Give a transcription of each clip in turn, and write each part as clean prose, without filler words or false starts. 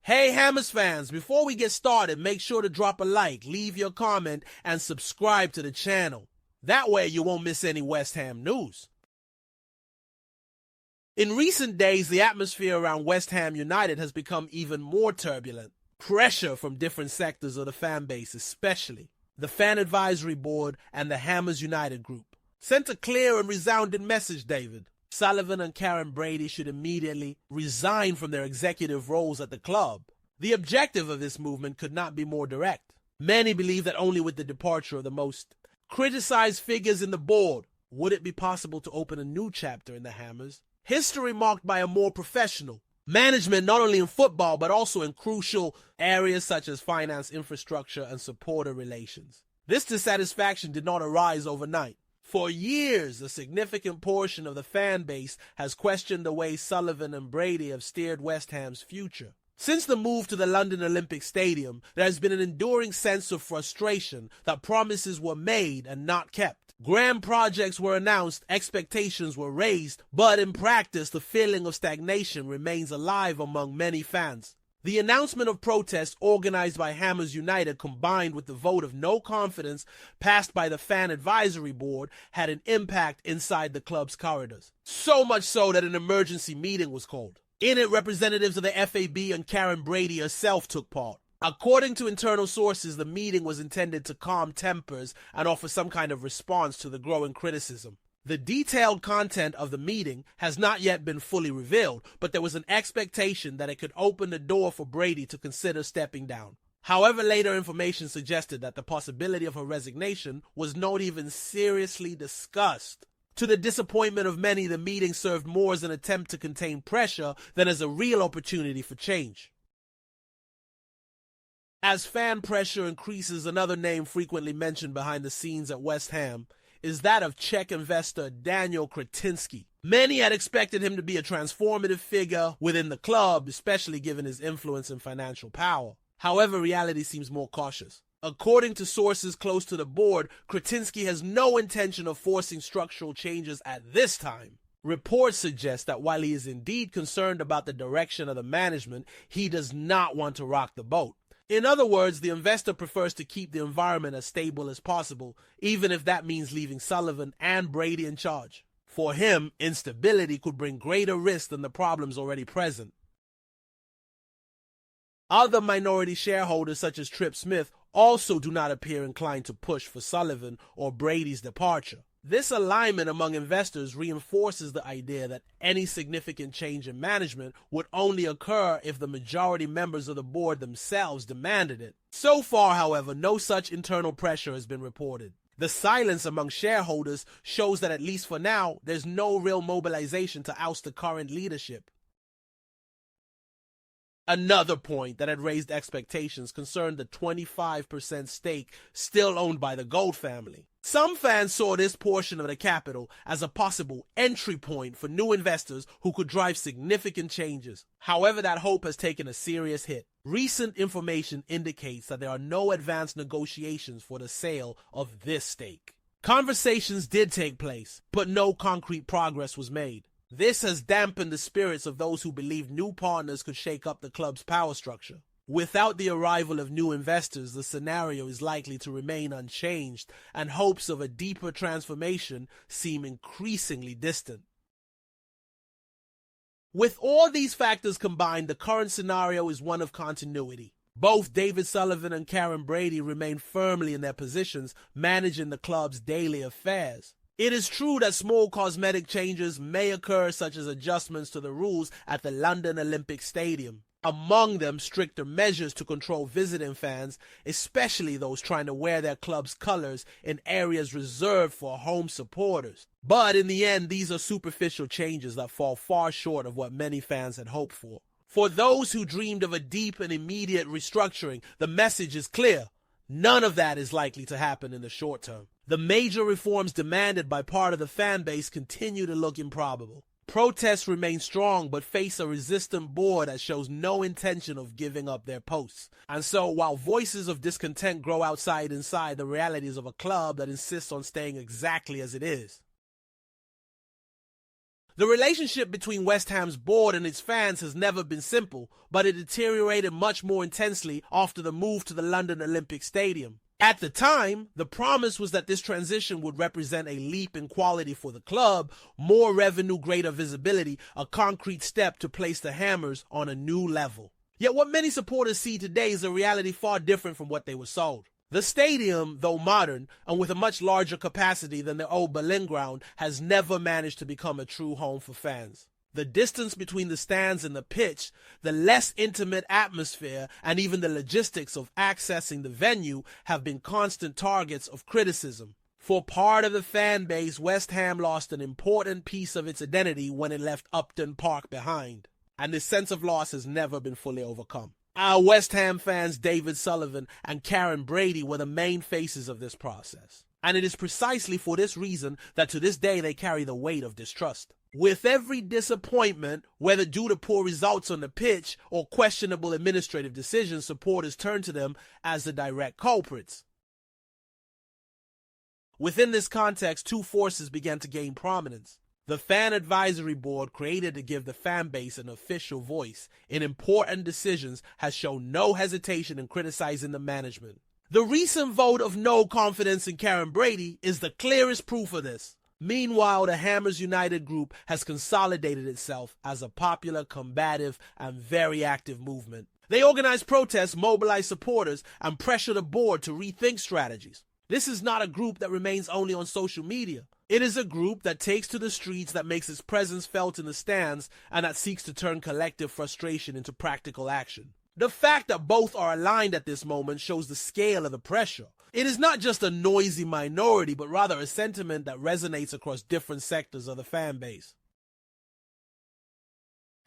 Hey Hammers fans, before we get started, make sure to drop a like, leave your comment, and subscribe to the channel. That way you won't miss any West Ham news. In recent days, the atmosphere around West Ham United has become even more turbulent. Pressure from different sectors of the fan base, especially the Fan Advisory Board and the Hammers United group, sent a clear and resounding message, David. Sullivan and Karen Brady should immediately resign from their executive roles at the club. The objective of this movement could not be more direct. Many believe that only with the departure of the most criticized figures in the board would it be possible to open a new chapter in the Hammers. History marked by a more professional management, not only in football, but also in crucial areas such as finance, infrastructure, and supporter relations. This dissatisfaction did not arise overnight. For years, a significant portion of the fan base has questioned the way Sullivan and Brady have steered West Ham's future. Since the move to the London Olympic Stadium, there has been an enduring sense of frustration that promises were made and not kept. Grand projects were announced, expectations were raised, but in practice, the feeling of stagnation remains alive among many fans. The announcement of protests organized by Hammers United combined with the vote of no confidence passed by the Fan Advisory Board had an impact inside the club's corridors. So much so that an emergency meeting was called. In it, representatives of the FAB and Karen Brady herself took part. According to internal sources, the meeting was intended to calm tempers and offer some kind of response to the growing criticism. The detailed content of the meeting has not yet been fully revealed, but there was an expectation that it could open the door for Brady to consider stepping down. However, later information suggested that the possibility of her resignation was not even seriously discussed. To the disappointment of many, the meeting served more as an attempt to contain pressure than as a real opportunity for change. As fan pressure increases, another name frequently mentioned behind the scenes at West Ham is that of Czech investor Daniel Kretinsky. Many had expected him to be a transformative figure within the club, especially given his influence and financial power. However, reality seems more cautious. According to sources close to the board, Kretinsky has no intention of forcing structural changes at this time. Reports suggest that while he is indeed concerned about the direction of the management, he does not want to rock the boat. In other words, the investor prefers to keep the environment as stable as possible, even if that means leaving Sullivan and Brady in charge. For him, instability could bring greater risk than the problems already present. Other minority shareholders such as Trip Smith also do not appear inclined to push for Sullivan or Brady's departure. This alignment among investors reinforces the idea that any significant change in management would only occur if the majority members of the board themselves demanded it. So far, however, no such internal pressure has been reported. The silence among shareholders shows that at least for now, there's no real mobilization to oust the current leadership. Another point that had raised expectations concerned the 25% stake still owned by the Gold family. Some fans saw this portion of the capital as a possible entry point for new investors who could drive significant changes. However, that hope has taken a serious hit. Recent information indicates that there are no advanced negotiations for the sale of this stake. Conversations did take place, but no concrete progress was made. This has dampened the spirits of those who believed new partners could shake up the club's power structure. Without the arrival of new investors, the scenario is likely to remain unchanged, and hopes of a deeper transformation seem increasingly distant. With all these factors combined, the current scenario is one of continuity. Both David Sullivan and Karen Brady remain firmly in their positions, managing the club's daily affairs. It is true that small cosmetic changes may occur, such as adjustments to the rules at the London Olympic Stadium. Among them, stricter measures to control visiting fans, especially those trying to wear their club's colors in areas reserved for home supporters. But in the end, these are superficial changes that fall far short of what many fans had hoped for. For those who dreamed of a deep and immediate restructuring, the message is clear. None of that is likely to happen in the short term. The major reforms demanded by part of the fan base continue to look improbable. Protests remain strong but face a resistant board that shows no intention of giving up their posts. And so, while voices of discontent grow inside the realities of a club that insists on staying exactly as it is. The relationship between West Ham's board and its fans has never been simple, but it deteriorated much more intensely after the move to the London Olympic Stadium. At the time, the promise was that this transition would represent a leap in quality for the club, more revenue, greater visibility, a concrete step to place the Hammers on a new level. Yet what many supporters see today is a reality far different from what they were sold. The stadium, though modern and with a much larger capacity than the old Berlin ground, has never managed to become a true home for fans. The distance between the stands and the pitch, the less intimate atmosphere, and even the logistics of accessing the venue have been constant targets of criticism. For part of the fan base, West Ham lost an important piece of its identity when it left Upton Park behind, and this sense of loss has never been fully overcome. Our West Ham fans David Sullivan and Karen Brady were the main faces of this process. And it is precisely for this reason that to this day they carry the weight of distrust. With every disappointment, whether due to poor results on the pitch or questionable administrative decisions, supporters turn to them as the direct culprits. Within this context, two forces began to gain prominence. The Fan Advisory Board, created to give the fan base an official voice in important decisions, has shown no hesitation in criticizing the management. The recent vote of no confidence in Karen Brady is the clearest proof of this. Meanwhile, the Hammers United group has consolidated itself as a popular, combative, and very active movement. They organize protests, mobilize supporters, and pressure the board to rethink strategies. This is not a group that remains only on social media. It is a group that takes to the streets, that makes its presence felt in the stands, and that seeks to turn collective frustration into practical action. The fact that both are aligned at this moment shows the scale of the pressure. It is not just a noisy minority, but rather a sentiment that resonates across different sectors of the fan base.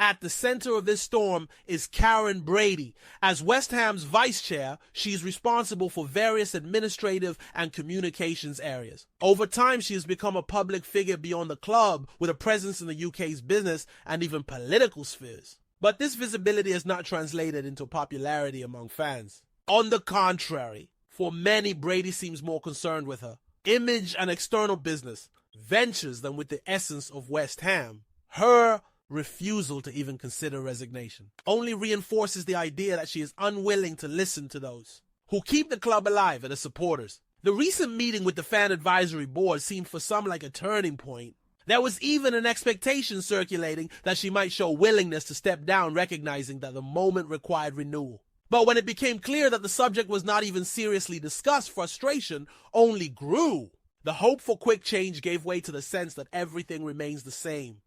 At the center of this storm is Karen Brady. As West Ham's vice chair, she is responsible for various administrative and communications areas. Over time, she has become a public figure beyond the club, with a presence in the UK's business and even political spheres. But this visibility has not translated into popularity among fans. On the contrary, for many, Brady seems more concerned with her image and external business ventures than with the essence of West Ham. Her refusal to even consider resignation only reinforces the idea that she is unwilling to listen to those who keep the club alive and the supporters. The recent meeting with the Fan Advisory Board seemed for some like a turning point. There was even an expectation circulating that she might show willingness to step down, recognizing that the moment required renewal. But when it became clear that the subject was not even seriously discussed, frustration only grew. The hope for quick change gave way to the sense that everything remains the same.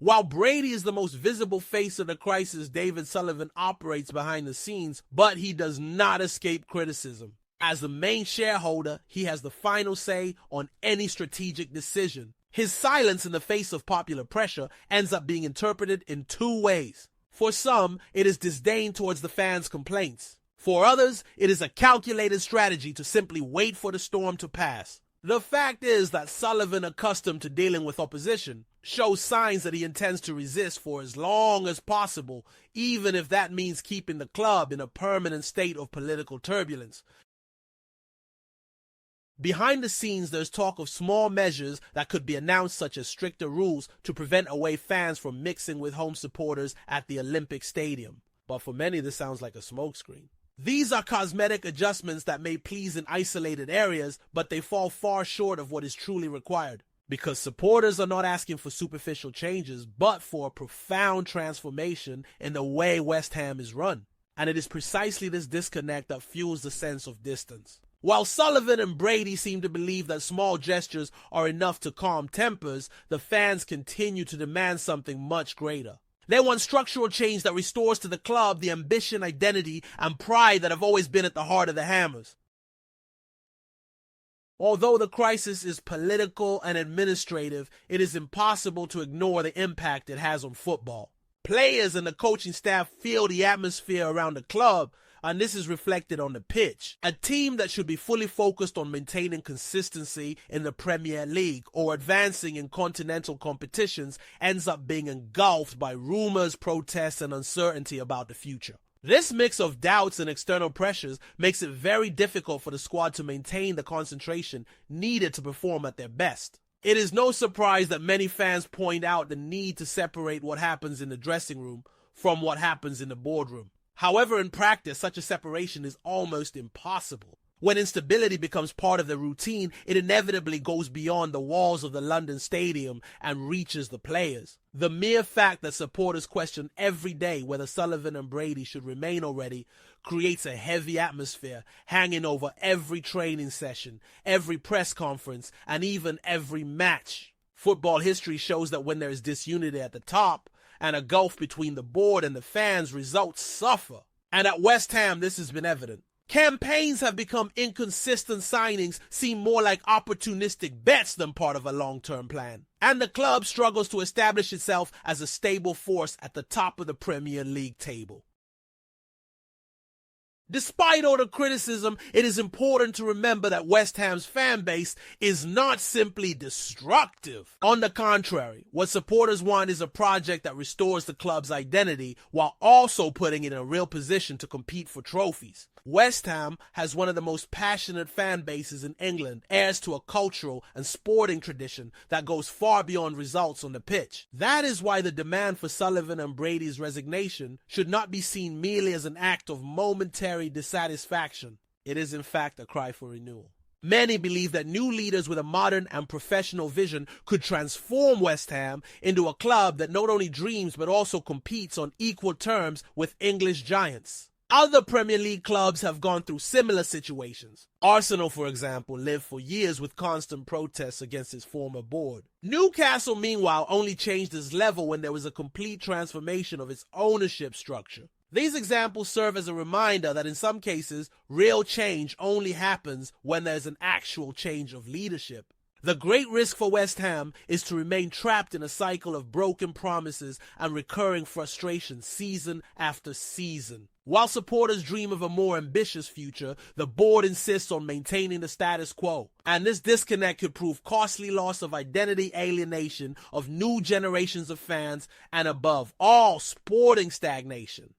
While Brady is the most visible face of the crisis, David Sullivan operates behind the scenes, but he does not escape criticism. As the main shareholder, he has the final say on any strategic decision. His silence in the face of popular pressure ends up being interpreted in two ways. For some, it is disdain towards the fans' complaints. For others, it is a calculated strategy to simply wait for the storm to pass. The fact is that Sullivan, accustomed to dealing with opposition, shows signs that he intends to resist for as long as possible, even if that means keeping the club in a permanent state of political turbulence. Behind the scenes, there's talk of small measures that could be announced, such as stricter rules to prevent away fans from mixing with home supporters at the Olympic Stadium. But for many, this sounds like a smokescreen. These are cosmetic adjustments that may please in isolated areas, but they fall far short of what is truly required. Because supporters are not asking for superficial changes, but for a profound transformation in the way West Ham is run. And it is precisely this disconnect that fuels the sense of distance. While Sullivan and Brady seem to believe that small gestures are enough to calm tempers, the fans continue to demand something much greater. They want structural change that restores to the club the ambition, identity, and pride that have always been at the heart of the Hammers. Although the crisis is political and administrative, it is impossible to ignore the impact it has on football. Players and the coaching staff feel the atmosphere around the club, and this is reflected on the pitch. A team that should be fully focused on maintaining consistency in the Premier League or advancing in continental competitions ends up being engulfed by rumors, protests, and uncertainty about the future. This mix of doubts and external pressures makes it very difficult for the squad to maintain the concentration needed to perform at their best. It is no surprise that many fans point out the need to separate what happens in the dressing room from what happens in the boardroom. However, in practice, such a separation is almost impossible. When instability becomes part of the routine, it inevitably goes beyond the walls of the London stadium and reaches the players. The mere fact that supporters question every day whether Sullivan and Brady should remain already creates a heavy atmosphere hanging over every training session, every press conference, and even every match. Football history shows that when there is disunity at the top and a gulf between the board and the fans, results suffer. And at West Ham, this has been evident. Campaigns have become inconsistent signings, seem more like opportunistic bets than part of a long-term plan. And the club struggles to establish itself as a stable force at the top of the Premier League table. Despite all the criticism, it is important to remember that West Ham's fan base is not simply destructive. On the contrary, what supporters want is a project that restores the club's identity while also putting it in a real position to compete for trophies. West Ham has one of the most passionate fan bases in England, heirs to a cultural and sporting tradition that goes far beyond results on the pitch. That is why the demand for Sullivan and Brady's resignation should not be seen merely as an act of momentary dissatisfaction. It is in fact a cry for renewal. Many believe that new leaders with a modern and professional vision could transform West Ham into a club that not only dreams but also competes on equal terms with English giants. Other Premier League clubs have gone through similar situations. Arsenal, for example, lived for years with constant protests against its former board. Newcastle, meanwhile, only changed its level when there was a complete transformation of its ownership structure. These examples serve as a reminder that in some cases, real change only happens when there's an actual change of leadership. The great risk for West Ham is to remain trapped in a cycle of broken promises and recurring frustration season after season. While supporters dream of a more ambitious future, the board insists on maintaining the status quo. And this disconnect could prove costly loss of identity, alienation of new generations of fans, and above all, sporting stagnation.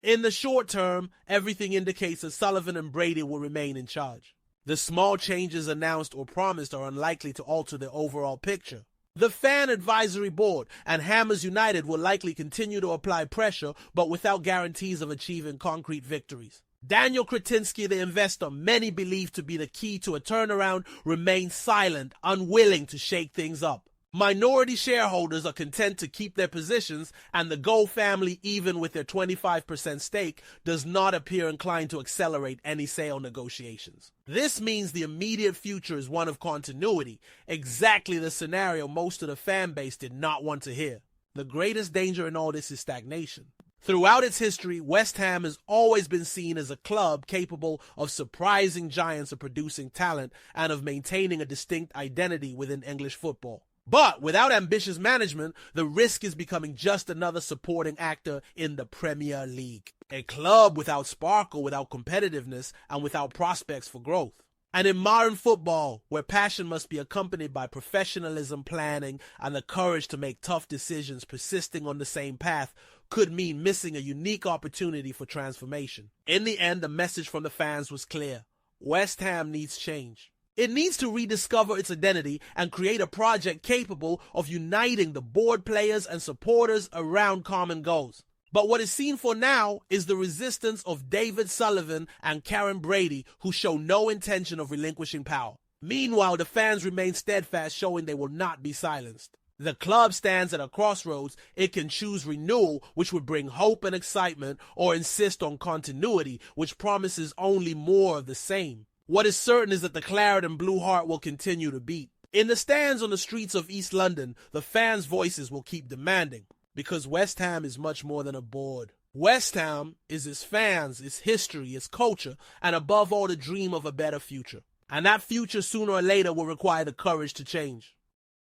In the short term, everything indicates that Sullivan and Brady will remain in charge. The small changes announced or promised are unlikely to alter the overall picture. The Fan Advisory Board and Hammers United will likely continue to apply pressure, but without guarantees of achieving concrete victories. Daniel Kretinsky, the investor many believe to be the key to a turnaround, remains silent, unwilling to shake things up. Minority shareholders are content to keep their positions, and the Gold family, even with their 25% stake, does not appear inclined to accelerate any sale negotiations. This means the immediate future is one of continuity, exactly the scenario most of the fan base did not want to hear. The greatest danger in all this is stagnation. Throughout its history, West Ham has always been seen as a club capable of surprising giants of producing talent and of maintaining a distinct identity within English football. But without ambitious management, the risk is becoming just another supporting actor in the Premier League. A club without sparkle, without competitiveness, and without prospects for growth. And in modern football, where passion must be accompanied by professionalism, planning, and the courage to make tough decisions, persisting on the same path could mean missing a unique opportunity for transformation. In the end, the message from the fans was clear. West Ham needs change. It needs to rediscover its identity and create a project capable of uniting the board, players, and supporters around common goals. But what is seen for now is the resistance of David Sullivan and Karen Brady, who show no intention of relinquishing power. Meanwhile, the fans remain steadfast, showing they will not be silenced. The club stands at a crossroads. It can choose renewal, which would bring hope and excitement, or insist on continuity, which promises only more of the same. What is certain is that the claret and blue heart will continue to beat. In the stands on the streets of East London, the fans' voices will keep demanding, because West Ham is much more than a board. West Ham is its fans, its history, its culture, and above all the dream of a better future. And that future sooner or later will require the courage to change.